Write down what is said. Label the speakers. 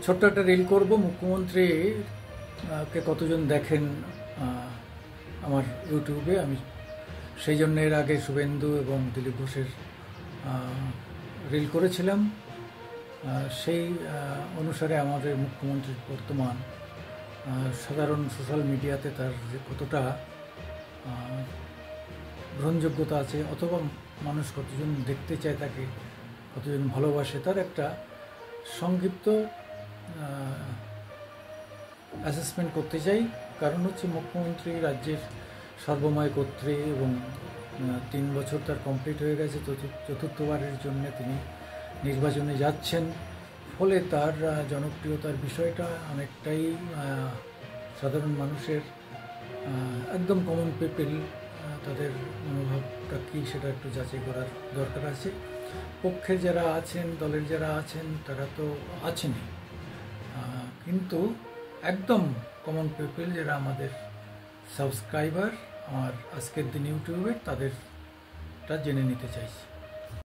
Speaker 1: ছোট্ট একটা রিল করব। মুখ্যমন্ত্রী কে কতজন দেখেন আমার ইউটিউবে, আমি সেই জন্য এর আগে শুভেন্দু এবং দিলীপ ঘোষের রিল করেছিলাম। সেই অনুসারে আমাদের মুখ্যমন্ত্রীর বর্তমান সাধারণ সোশ্যাল মিডিয়াতে তার যে কতটা গ্রহণযোগ্যতা আছে, অথবা মানুষ কতজন দেখতে চায় তাকে, কতজন ভালোবাসে, তার একটা সংক্ষিপ্ত অ্যাসেসমেন্ট করতে চাই। কারণ হচ্ছে মুখ্যমন্ত্রী রাজ্যের সর্বময় কর্ত্রী এবং 3 বছর তার কমপ্লিট হয়ে গেছে, চতুর্থবারের জন্য তিনি নির্বাচনে যাচ্ছেন। ফলে তার জনপ্রিয়তার বিষয়টা অনেকটাই সাধারণ মানুষের, একদম কমন পিপল, তাদের মনোভাবটা কী সেটা একটু যাচাই করার দরকার আছে। পক্ষে যারা আছেন, দলের যারা আছেন, তারা তো আছেনই, কিন্তু একদম কমন পিপল যারা আমাদের সাবস্ক্রাইবার, আমার আজকের দিন ইউটিউবের, তাদেরটা জেনে নিতে চাইছি।